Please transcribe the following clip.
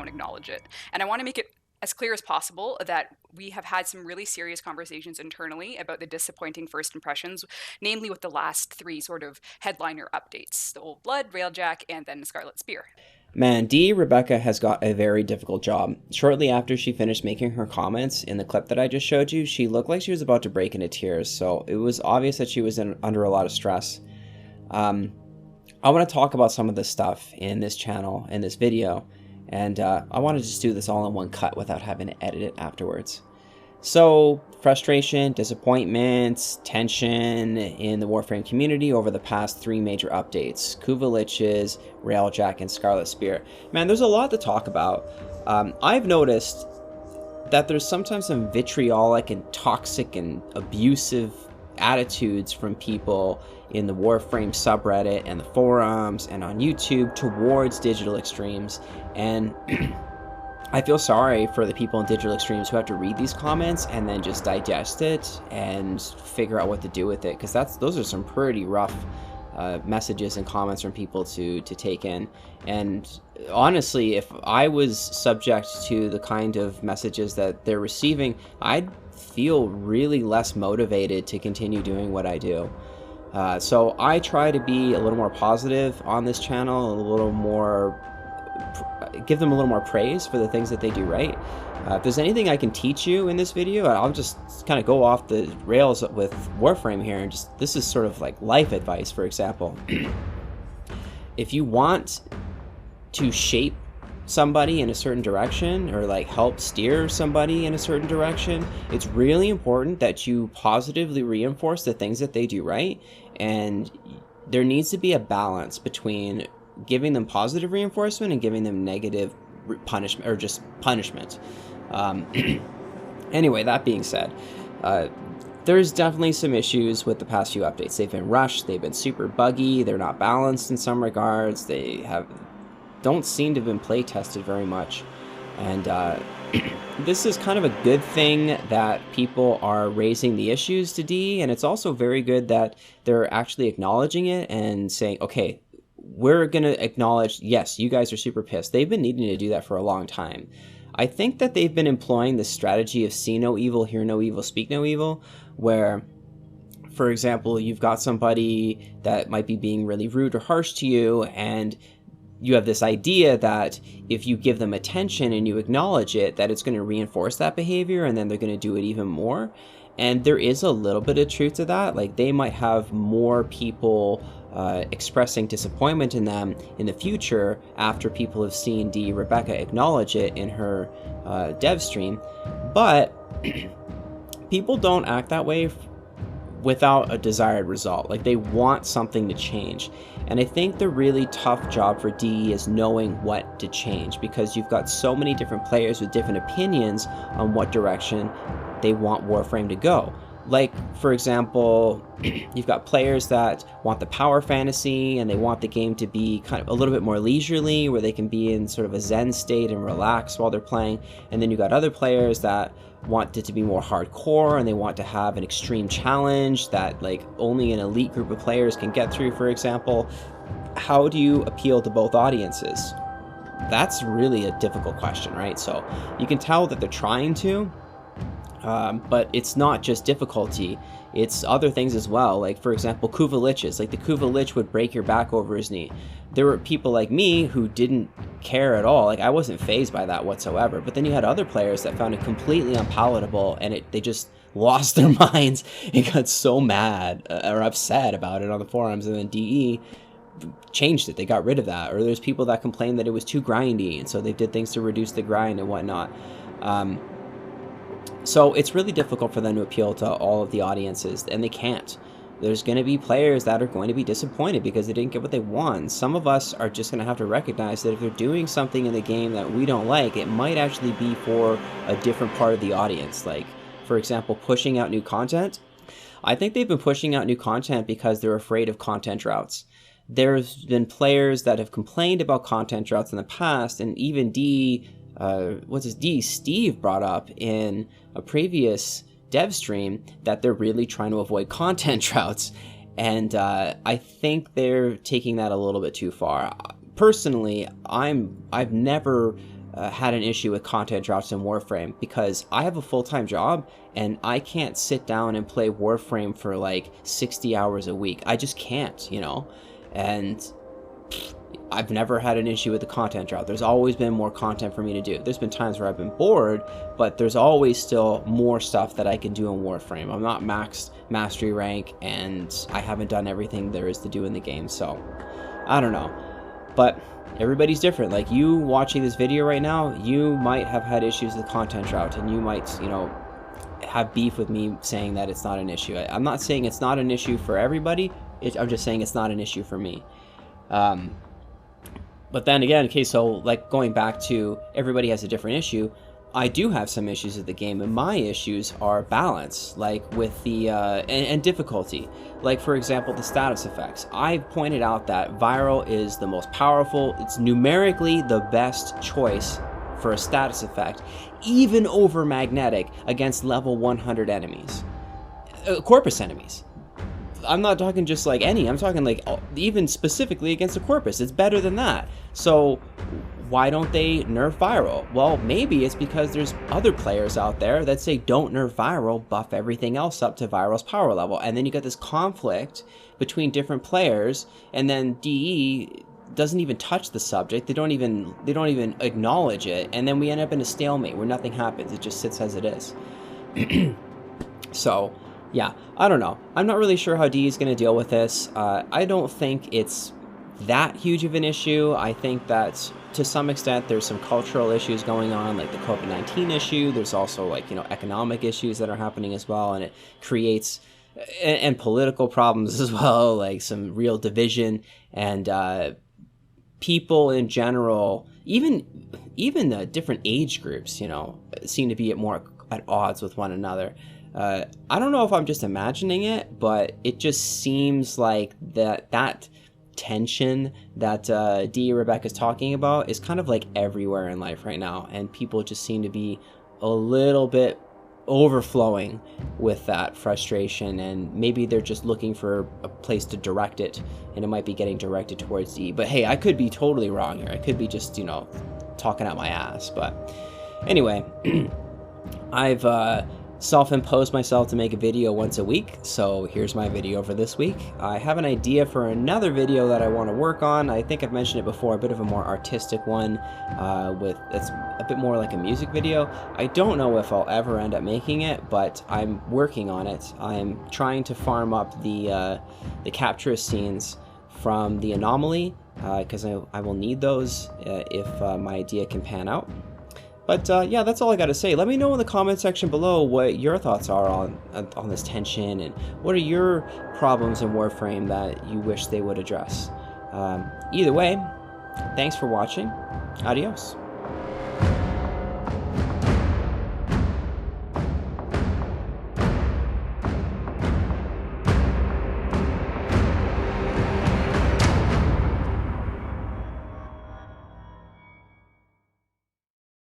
don't acknowledge it. And I want to make it as clear as possible that we have had some really serious conversations internally about the disappointing first impressions, namely with the last three sort of headliner updates: the Old Blood, Railjack, and then Scarlet Spear. Man, Rebecca has got a very difficult job. Shortly after she finished making her comments in the clip that I just showed you, she looked like she was about to break into tears, so it was obvious that she was under a lot of stress. I want to talk about some of this stuff in this channel, in this video, and I want to just do this all in one cut without having to edit it afterwards. So, frustration, disappointment, tension in the Warframe community over the past three major updates: Kuva Liches, Railjack, and Scarlet Spear. Man, there's a lot to talk about. I've noticed that there's sometimes some vitriolic and toxic and abusive attitudes from people in the Warframe subreddit and the forums and on YouTube towards digital extremes, and I feel sorry for the people in digital extremes who have to read these comments and then just digest it and figure out what to do with it, because those are some pretty rough messages and comments from people to take in. And honestly, if I was subject to the kind of messages that they're receiving, I'd feel really less motivated to continue doing what I do. So I try to be a little more positive on this channel, give them a little more praise for the things that they do right. If there's anything I can teach you in this video, I'll just kind of go off the rails with Warframe here, and this is sort of like life advice. For example, if you want to shape somebody in a certain direction, or like help steer somebody in a certain direction, it's really important that you positively reinforce the things that they do right, and there needs to be a balance between giving them positive reinforcement and giving them negative punishment, or just punishment. Anyway, that being said, there's definitely some issues with the past few updates. They've been rushed, they've been super buggy, they're not balanced in some regards, don't seem to have been play tested very much, and this is kind of a good thing that people are raising the issues to D, and it's also very good that they're actually acknowledging it and saying, okay, we're going to acknowledge, yes, you guys are super pissed. They've been needing to do that for a long time. I think that they've been employing the strategy of see no evil, hear no evil, speak no evil, where, for example, you've got somebody that might be being really rude or harsh to you, and you have this idea that if you give them attention and you acknowledge it, that it's going to reinforce that behavior, and then they're going to do it even more. And there is a little bit of truth to that. Like, they might have more people expressing disappointment in them in the future after people have seen Rebecca acknowledge it in her dev stream. But people don't act that way without a desired result. Like, they want something to change. And I think the really tough job for DE is knowing what to change, because you've got so many different players with different opinions on what direction they want Warframe to go. Like, for example, you've got players that want the power fantasy and they want the game to be kind of a little bit more leisurely, where they can be in sort of a zen state and relax while they're playing. And then you've got other players that want it to be more hardcore and they want to have an extreme challenge that like only an elite group of players can get through, for example. How do you appeal to both audiences? That's really a difficult question, right? So you can tell that they're trying to, but it's not just difficulty, it's other things as well. Like, for example, Kuva Liches. Like, the Kuva Lich would break your back over his knee. There were people like me who didn't care at all. Like, I wasn't fazed by that whatsoever. But then you had other players that found it completely unpalatable, and they just lost their minds and got so mad or upset about it on the forums, and then DE changed it. They got rid of that. Or there's people that complained that it was too grindy, and so they did things to reduce the grind and whatnot. So it's really difficult for them to appeal to all of the audiences, and they can't. There's going to be players that are going to be disappointed because they didn't get what they want. Some of us are just going to have to recognize that if they're doing something in the game that we don't like, it might actually be for a different part of the audience. Like, for example, pushing out new content. I think they've been pushing out new content because they're afraid of content droughts. There's been players that have complained about content droughts in the past, and even Steve brought up in a previous dev stream that they're really trying to avoid content droughts, and I think they're taking that a little bit too far. Personally, I've never had an issue with content drops in Warframe, because I have a full-time job and I can't sit down and play Warframe for like 60 hours a week. I just can't, you know? And I've never had an issue with the content drop. There's always been more content for me to do. There's been times where I've been bored, but there's always still more stuff that I can do in Warframe. I'm not maxed mastery rank, and I haven't done everything there is to do in the game, so I don't know. But everybody's different. Like, you watching this video right now, you might have had issues with content drought, and you might, you know, have beef with me saying that it's not an issue. I'm not saying it's not an issue for everybody. I'm just saying it's not an issue for me. But then again, okay, so like going back to everybody has a different issue, I do have some issues with the game, and my issues are balance, like with the and difficulty. Like, for example, the status effects. I've pointed out that viral is the most powerful. It's numerically the best choice for a status effect, even over magnetic against level 100 enemies, corpus enemies. I'm not talking just like any, I'm talking like even specifically against a corpus. It's better than that. So why don't they nerf viral? Well, maybe it's because there's other players out there that say don't nerf viral, buff everything else up to viral's power level. And then you got this conflict between different players, and then DE doesn't even touch the subject. They don't even acknowledge it, and then we end up in a stalemate where nothing happens. It just sits as it is. So yeah, I don't know. I'm not really sure how DE is going to deal with this. I don't think it's that huge of an issue. I think that to some extent there's some cultural issues going on, like the COVID-19 issue. There's also, like, you know, economic issues that are happening as well, and it creates and political problems as well, like some real division, and people in general, even different age groups, you know, seem to be at odds with one another. I don't know if I'm just imagining it, but it just seems like that tension that D. Rebecca's talking about is kind of like everywhere in life right now, and people just seem to be a little bit overflowing with that frustration, and maybe they're just looking for a place to direct it, and it might be getting directed towards D. But hey, I could be totally wrong here. I could be just, you know, talking out my ass. But anyway, I've self-imposed myself to make a video once a week, so here's my video for this week. I have an idea for another video that I want to work on. I think I've mentioned it before, a bit of a more artistic one, it's a bit more like a music video. I don't know if I'll ever end up making it, but I'm working on it. I'm trying to farm up the capture scenes from the anomaly, because I will need those if my idea can pan out. But yeah, that's all I got to say. Let me know in the comment section below what your thoughts are on this tension, and what are your problems in Warframe that you wish they would address. Either way, thanks for watching. Adios.